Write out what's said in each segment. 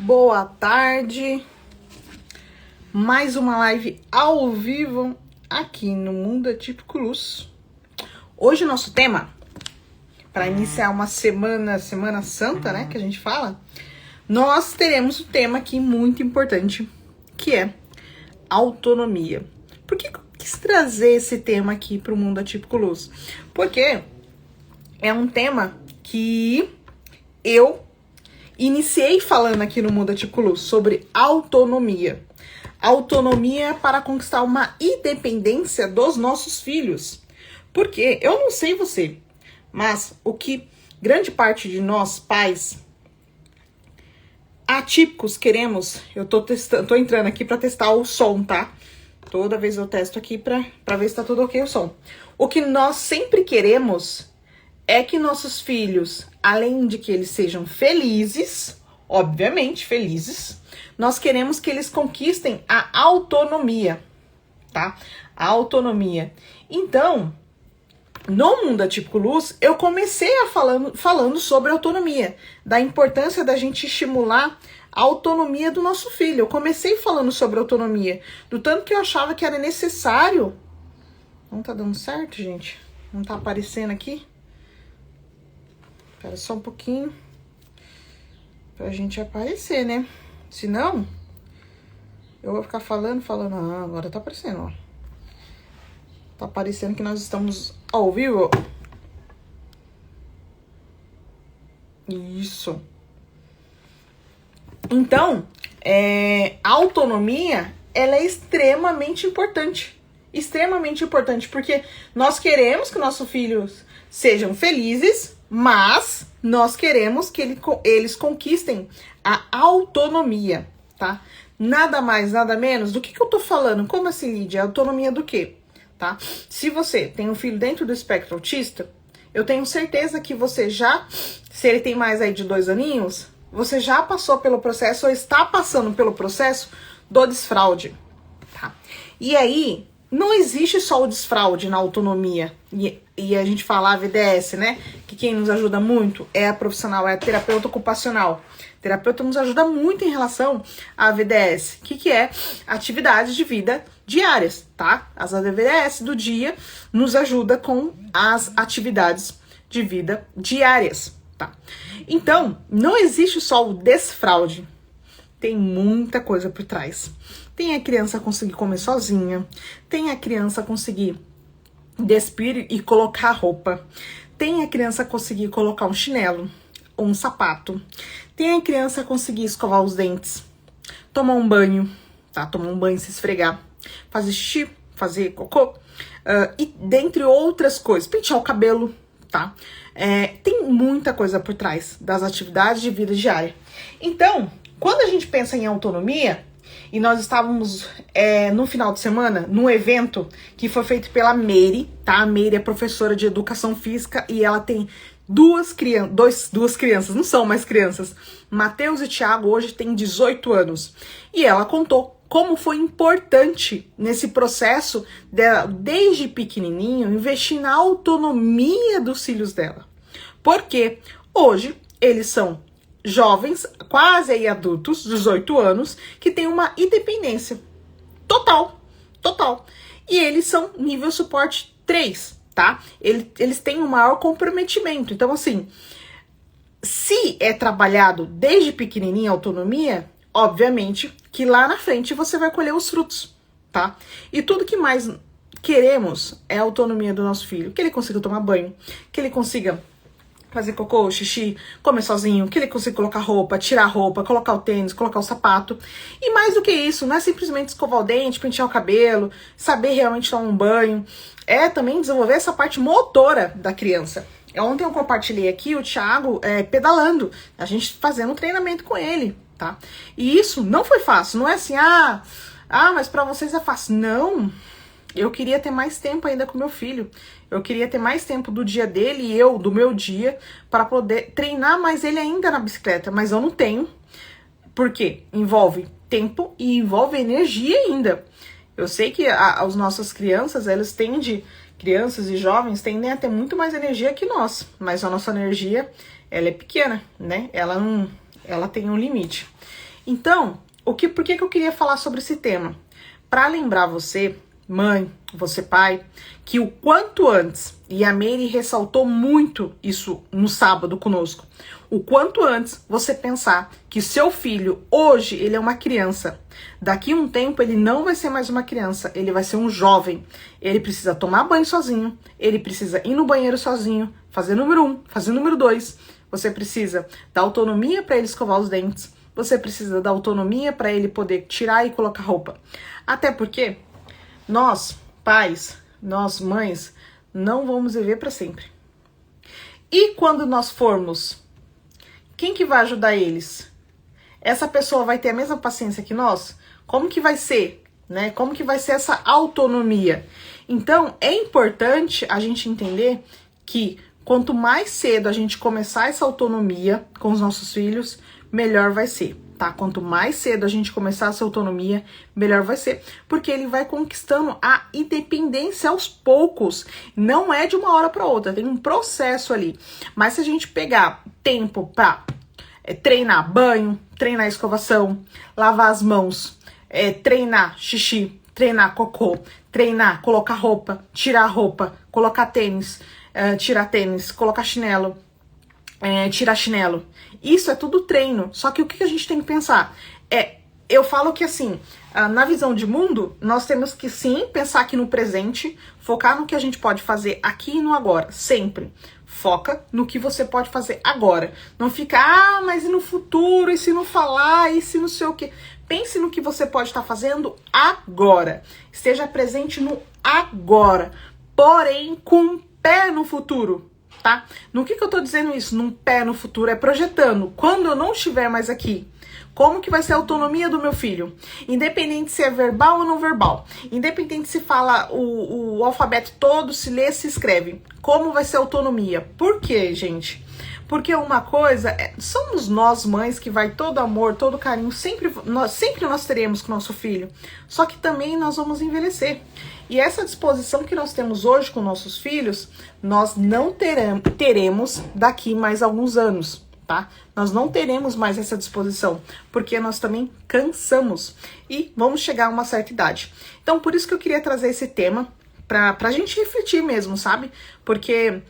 Boa tarde, mais uma live ao vivo aqui no Mundo Atípico Luz. Hoje o nosso tema, para iniciar uma semana santa, né, que a gente fala, nós teremos um tema aqui muito importante, que é autonomia. Por que eu quis trazer esse tema aqui para o Mundo Atípico Luz? Porque é um tema que eu iniciei falando aqui no Mundo Atípico Luz sobre autonomia. Autonomia para conquistar uma independência dos nossos filhos. Porque eu não sei você, mas o que grande parte de nós, pais atípicos, queremos, eu tô entrando aqui para testar o som, tá? Toda vez eu testo aqui para ver se tá tudo ok o som. O que nós sempre queremos é que nossos filhos, além de que eles sejam felizes, obviamente felizes, nós queremos que eles conquistem a autonomia, tá? A autonomia. Então, no Mundo Atípico Luz, eu comecei falando sobre autonomia, da importância da gente estimular a autonomia do nosso filho. Eu comecei falando sobre autonomia, do tanto que eu achava que era necessário. Não tá dando certo, gente? Não tá aparecendo aqui? Espera só um pouquinho pra gente aparecer, né? Senão, eu vou ficar falando. Ah, agora tá aparecendo, ó. Tá aparecendo que nós estamos ao vivo. Isso. Então, a autonomia, ela é extremamente importante. Extremamente importante, porque nós queremos que nossos filhos sejam felizes, mas nós queremos que eles conquistem a autonomia, tá? Nada mais, nada menos. Do que eu tô falando? Como assim, Lídia? Autonomia do quê? Tá? Se você tem um filho dentro do espectro autista, eu tenho certeza que você já, se ele tem mais aí de 2 aninhos, você já passou pelo processo ou está passando pelo processo do desfraude, tá? E aí, não existe só o desfraude na autonomia. E a gente fala a VDS, né? Que quem nos ajuda muito é a profissional, é a terapeuta ocupacional. A terapeuta nos ajuda muito em relação à VDS, que é atividades de vida diárias, tá? As AVDS do dia nos ajuda com as atividades de vida diárias, tá? Então, não existe só o desfraude. Tem muita coisa por trás. Tem a criança conseguir comer sozinha, tem a criança conseguir despir e colocar roupa, tem a criança conseguir colocar um chinelo, um sapato, tem a criança conseguir escovar os dentes, tomar um banho, tá? Tomar um banho, se esfregar, fazer xixi, fazer cocô, e dentre outras coisas, pentear o cabelo, tá? Tem muita coisa por trás das atividades de vida diária. Então, quando a gente pensa em autonomia, e nós estávamos no final de semana, num evento que foi feito pela Meire, tá? A Meire é professora de educação física e ela tem duas crianças, não são mais crianças. Matheus e Thiago hoje têm 18 anos. E ela contou como foi importante nesse processo dela, desde pequenininho, investir na autonomia dos filhos dela. Porque hoje eles são jovens, quase aí adultos, 18 anos, que têm uma independência total. E eles são nível suporte 3, tá? Eles têm um maior comprometimento. Então, assim, se é trabalhado desde pequenininha a autonomia, obviamente que lá na frente você vai colher os frutos, tá? E tudo que mais queremos é a autonomia do nosso filho, que ele consiga tomar banho, que ele consiga fazer cocô, xixi, comer sozinho, que ele consiga colocar roupa, tirar roupa, colocar o tênis, colocar o sapato. E mais do que isso, não é simplesmente escovar o dente, pentear o cabelo, saber realmente tomar um banho. É também desenvolver essa parte motora da criança. Ontem eu compartilhei aqui o Thiago pedalando, a gente fazendo um treinamento com ele, tá? E isso não foi fácil, não é assim, mas pra vocês é fácil. Não, eu queria ter mais tempo ainda com meu filho. Eu queria ter mais tempo do dia dele e eu, do meu dia, para poder treinar mais ele ainda na bicicleta. Mas eu não tenho, porque envolve tempo e envolve energia ainda. Eu sei que as nossas crianças, crianças e jovens tendem a ter muito mais energia que nós. Mas a nossa energia, ela é pequena, né? Ela tem um limite. Então, por que eu queria falar sobre esse tema? Para lembrar você, mãe, você pai, que o quanto antes, e a Mary ressaltou muito isso no sábado conosco, o quanto antes você pensar que seu filho, hoje, ele é uma criança, daqui a um tempo ele não vai ser mais uma criança, ele vai ser um jovem, ele precisa tomar banho sozinho, ele precisa ir no banheiro sozinho, fazer número 1, fazer número 2, você precisa dar autonomia para ele escovar os dentes, você precisa dar autonomia para ele poder tirar e colocar roupa. Até porque nós, pais, nós, mães, não vamos viver para sempre. E quando nós formos, quem que vai ajudar eles? Essa pessoa vai ter a mesma paciência que nós? Como que vai ser, né? Como que vai ser essa autonomia? Então, é importante a gente entender que quanto mais cedo a gente começar essa autonomia com os nossos filhos, melhor vai ser, tá? Quanto mais cedo a gente começar essa autonomia, melhor vai ser. Porque ele vai conquistando a independência aos poucos. Não é de uma hora para outra, tem um processo ali. Mas se a gente pegar tempo para treinar banho, treinar escovação, lavar as mãos, treinar xixi, treinar cocô, treinar colocar roupa, tirar roupa, colocar tênis, tirar tênis, colocar chinelo, tirar chinelo. Isso é tudo treino. Só que o que a gente tem que pensar? Eu falo que assim, na visão de mundo, nós temos que sim pensar aqui no presente, focar no que a gente pode fazer aqui e no agora, sempre. Foca no que você pode fazer agora. Não fica, mas e no futuro, e se não falar, e se não sei o quê. Pense no que você pode estar fazendo agora. Esteja presente no agora, porém com um pé no futuro. Tá? No que eu tô dizendo isso? Num pé no futuro, é projetando. Quando eu não estiver mais aqui, como que vai ser a autonomia do meu filho? Independente se é verbal ou não verbal. Independente se fala o alfabeto todo, se lê, se escreve. Como vai ser a autonomia? Por quê, gente? Porque uma coisa, somos nós mães que vai todo amor, todo carinho, sempre nós teremos com o nosso filho. Só que também nós vamos envelhecer. E essa disposição que nós temos hoje com nossos filhos, nós não teremos daqui mais alguns anos, tá? Nós não teremos mais essa disposição, porque nós também cansamos e vamos chegar a uma certa idade. Então, por isso que eu queria trazer esse tema, pra gente refletir mesmo, sabe? Porque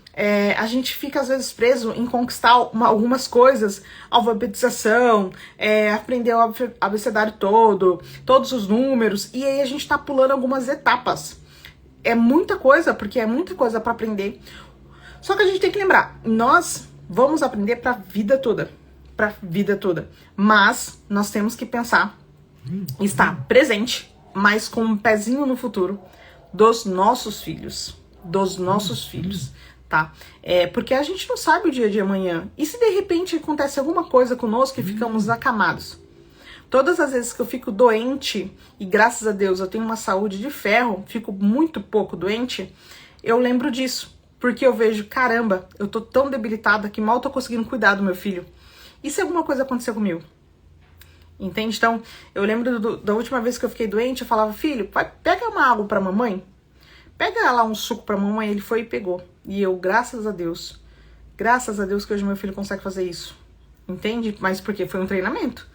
a gente fica às vezes preso em conquistar algumas coisas, alfabetização, aprender o abecedário todo, todos os números, e aí a gente tá pulando algumas etapas. É muita coisa, porque é muita coisa pra aprender. Só que a gente tem que lembrar, nós vamos aprender pra vida toda, mas nós temos que pensar, estar presente, mas com um pezinho no futuro, dos nossos filhos, tá? Porque a gente não sabe o dia de amanhã. E se de repente acontece alguma coisa conosco e ficamos acamados? Todas as vezes que eu fico doente, e graças a Deus eu tenho uma saúde de ferro, fico muito pouco doente, eu lembro disso. Porque eu vejo, caramba, eu tô tão debilitada que mal tô conseguindo cuidar do meu filho. E se alguma coisa acontecer comigo? Entende? Então, eu lembro da última vez que eu fiquei doente, eu falava, filho, pega uma água pra mamãe, pega lá um suco pra mamãe, ele foi e pegou. E eu, graças a Deus que hoje meu filho consegue fazer isso. Entende? Mas porque foi um treinamento.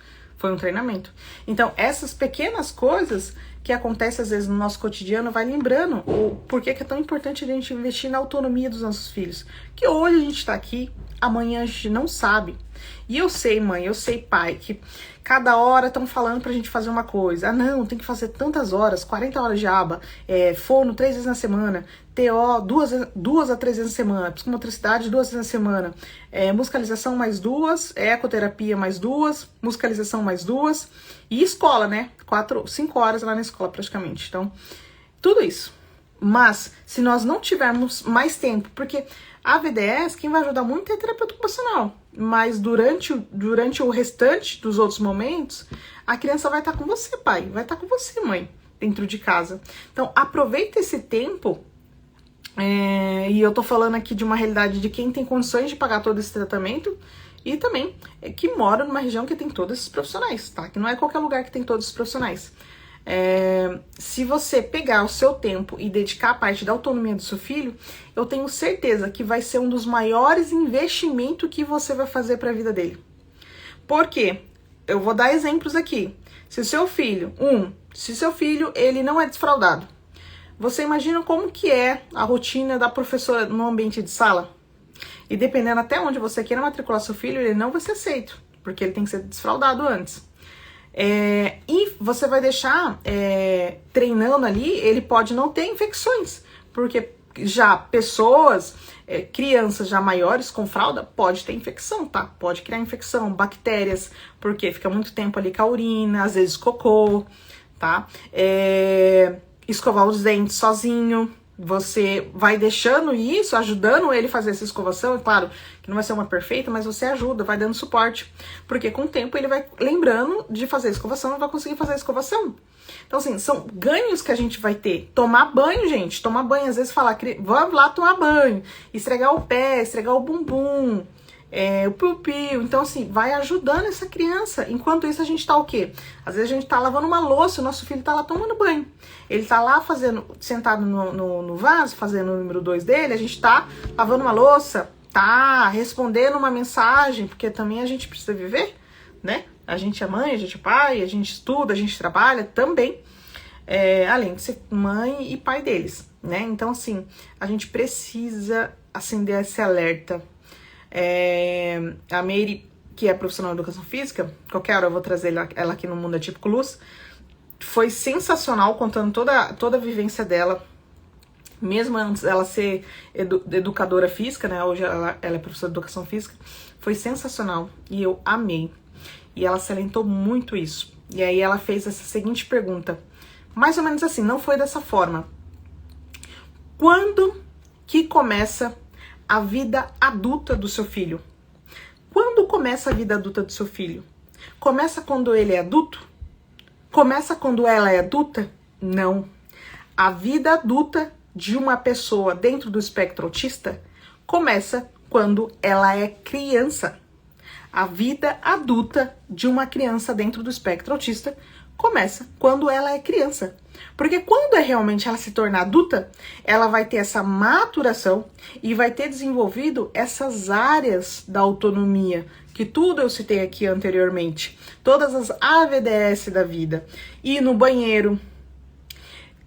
Então, essas pequenas coisas que acontecem às vezes no nosso cotidiano, vai lembrando o porquê que é tão importante a gente investir na autonomia dos nossos filhos. Que hoje a gente tá aqui, amanhã a gente não sabe. E eu sei, mãe, eu sei, pai, que cada hora estão falando pra gente fazer uma coisa. Não, tem que fazer tantas horas, 40 horas de aba, fono 3 vezes na semana, TO 2 a 3 vezes na semana, psicomotricidade 2 vezes na semana, musicalização mais 2, ecoterapia mais 2, musicalização mais 2, e escola, né? 5 horas lá na escola praticamente. Então, tudo isso. Mas, se nós não tivermos mais tempo, porque a VDS, quem vai ajudar muito é a terapeuta ocupacional, mas durante o restante dos outros momentos, a criança vai estar com você, pai, vai estar com você, mãe, dentro de casa. Então, aproveita esse tempo, e eu tô falando aqui de uma realidade de quem tem condições de pagar todo esse tratamento, e também que mora numa região que tem todos esses profissionais, tá? Que não é qualquer lugar que tem todos os profissionais. Se você pegar o seu tempo e dedicar a parte da autonomia do seu filho, eu tenho certeza que vai ser um dos maiores investimentos que você vai fazer para a vida dele. Por quê? eu vou dar exemplos aqui. Se seu filho, ele não é desfraldado, você imagina como que é a rotina da professora no ambiente de sala? E dependendo até onde você queira matricular seu filho, ele não vai ser aceito, porque ele tem que ser desfraldado antes. E você vai deixar treinando ali, ele pode não ter infecções, porque já pessoas, crianças já maiores com fralda, pode ter infecção, tá? Pode criar infecção, bactérias, porque fica muito tempo ali com a urina, às vezes cocô, tá? Escovar os dentes sozinho, você vai deixando isso, ajudando ele a fazer essa escovação, e claro, que não vai ser uma perfeita, mas você ajuda, vai dando suporte, porque com o tempo ele vai lembrando de fazer a escovação e vai conseguir fazer a escovação. Então, assim, são ganhos que a gente vai ter. Tomar banho, gente, tomar banho, às vezes falar, vamos lá tomar banho, esfregar o pé, esfregar o bumbum, o piu-piu. Então, assim, vai ajudando essa criança. Enquanto isso, a gente tá o quê? Às vezes a gente tá lavando uma louça, o nosso filho tá lá tomando banho. Ele tá lá sentado no vaso, fazendo o número 2 dele, a gente tá lavando uma louça, tá respondendo uma mensagem, porque também a gente precisa viver, né? A gente é mãe, a gente é pai, a gente estuda, a gente trabalha também, além de ser mãe e pai deles, né? Então, assim, a gente precisa acender esse alerta. A Meire, que é profissional de educação física, qualquer hora eu vou trazer ela aqui no Mundo Atípico Luz, foi sensacional contando toda a vivência dela, mesmo antes dela ser educadora física, né? Hoje ela é professora de educação física, foi sensacional e eu amei. E ela salientou muito isso. E aí ela fez essa seguinte pergunta, mais ou menos assim, não foi dessa forma. Quando que começa a vida adulta do seu filho? Quando começa a vida adulta do seu filho? Começa quando ele é adulto? Começa quando ela é adulta? Não. A vida adulta de uma pessoa dentro do espectro autista começa quando ela é criança. A vida adulta de uma criança dentro do espectro autista começa quando ela é criança. Porque quando realmente ela se torna adulta, ela vai ter essa maturação e vai ter desenvolvido essas áreas da autonomia, que tudo eu citei aqui anteriormente. Todas as AVDS da vida. Ir no banheiro,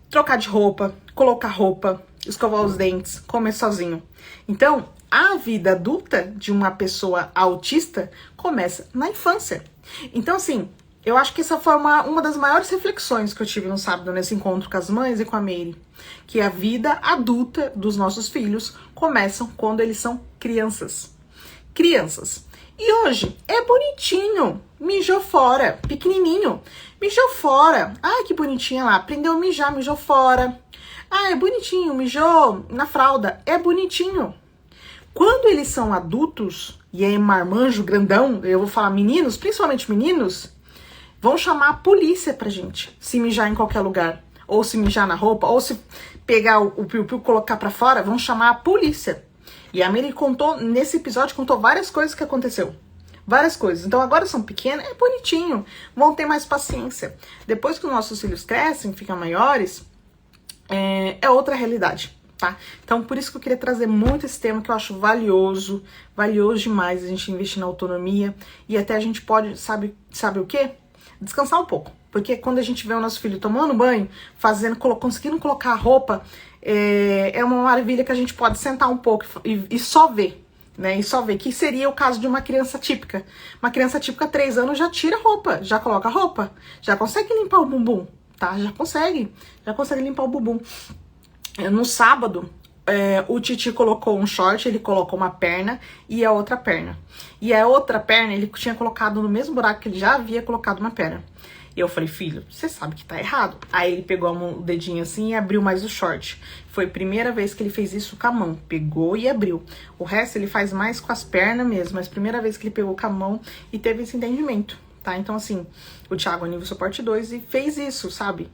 trocar de roupa, colocar roupa, escovar os dentes, comer sozinho. Então, a vida adulta de uma pessoa autista começa na infância. Então, assim, eu acho que essa foi uma das maiores reflexões que eu tive no sábado, nesse encontro com as mães e com a Meire. Que a vida adulta dos nossos filhos começam quando eles são crianças. Crianças. E hoje é bonitinho. Mijou fora. Pequenininho. Mijou fora. Ai, que bonitinha lá. Aprendeu a mijar, mijou fora. Ah, é bonitinho. Mijou na fralda. É bonitinho. Quando eles são adultos, e é marmanjo grandão, eu vou falar meninos, principalmente meninos, vão chamar a polícia pra gente, se mijar em qualquer lugar, ou se mijar na roupa, ou se pegar o piu-piu e colocar pra fora, vão chamar a polícia. E a Meire contou, nesse episódio, contou várias coisas que aconteceu. Várias coisas. Então agora são pequenos, é bonitinho, vão ter mais paciência. Depois que os nossos filhos crescem, ficam maiores, é outra realidade. Tá? Então, por isso que eu queria trazer muito esse tema que eu acho valioso demais a gente investir na autonomia e até a gente pode, sabe o quê? Descansar um pouco, porque quando a gente vê o nosso filho tomando banho, conseguindo colocar a roupa, é uma maravilha que a gente pode sentar um pouco e só ver, né? E só ver, que seria o caso de uma criança típica. Uma criança típica, 3 anos, já tira roupa, já coloca roupa, já consegue limpar o bumbum, tá? Já consegue limpar o bumbum. No sábado, o Titi colocou um short, ele colocou uma perna e a outra perna. E a outra perna ele tinha colocado no mesmo buraco que ele já havia colocado uma perna. E eu falei, filho, você sabe que tá errado. Aí ele pegou o dedinho assim e abriu mais o short. Foi a primeira vez que ele fez isso com a mão. Pegou e abriu. O resto ele faz mais com as pernas mesmo. Mas a primeira vez que ele pegou com a mão e teve esse entendimento, tá? Então assim, o Thiago é nível suporte 2 e fez isso, sabe?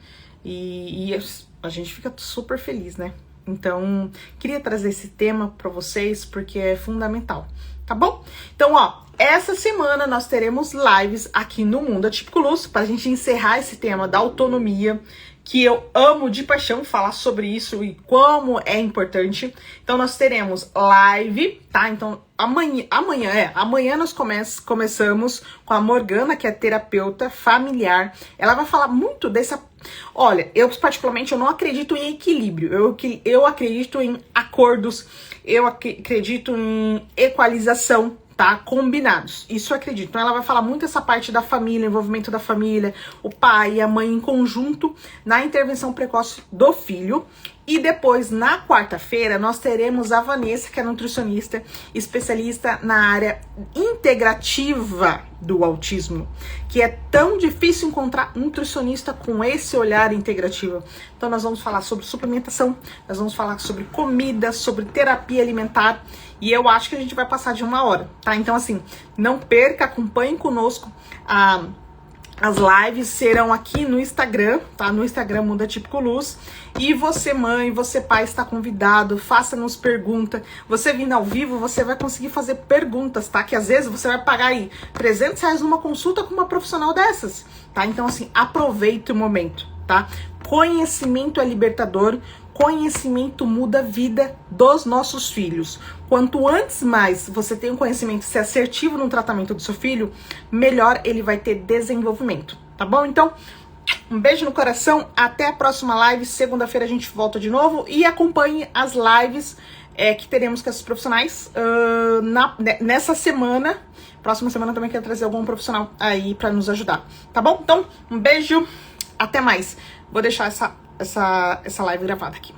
E a gente fica super feliz, né? Então, queria trazer esse tema para vocês porque é fundamental, tá bom? Então, ó, essa semana nós teremos lives aqui no Mundo Atípico Luz pra gente encerrar esse tema da autonomia, que eu amo de paixão falar sobre isso e como é importante. Então nós teremos live, tá? Então amanhã nós começamos com a Morgana, que é terapeuta familiar. Ela vai falar muito dessa... Olha, eu particularmente eu não acredito em equilíbrio, eu acredito em acordos, eu acredito em equalização, tá? Combinados. Isso eu acredito. Então ela vai falar muito essa parte da família, envolvimento da família, o pai e a mãe em conjunto na intervenção precoce do filho. E depois, na quarta-feira, nós teremos a Vanessa, que é nutricionista, especialista na área integrativa do autismo, que é tão difícil encontrar nutricionista com esse olhar integrativo. Então nós vamos falar sobre suplementação, nós vamos falar sobre comida, sobre terapia alimentar, e eu acho que a gente vai passar de 1 hora, tá? Então assim, não perca, acompanhe conosco as lives serão aqui no Instagram, tá? No Instagram Mundo Atípico Luz. E você, mãe, você, pai, está convidado, faça-nos pergunta. Você vindo ao vivo, você vai conseguir fazer perguntas, tá? Que às vezes você vai pagar aí R$300 numa consulta com uma profissional dessas, tá? Então, assim, aproveite o momento, tá? Conhecimento é libertador. Conhecimento muda a vida dos nossos filhos. Quanto antes mais você tem um conhecimento, ser assertivo no tratamento do seu filho, melhor ele vai ter desenvolvimento, tá bom? Então, um beijo no coração, até a próxima live, segunda-feira a gente volta de novo e acompanhe as lives que teremos com esses profissionais nessa semana. Próxima semana também quero trazer algum profissional aí pra nos ajudar, tá bom? Então, um beijo, até mais. Vou deixar essa live gravada aqui.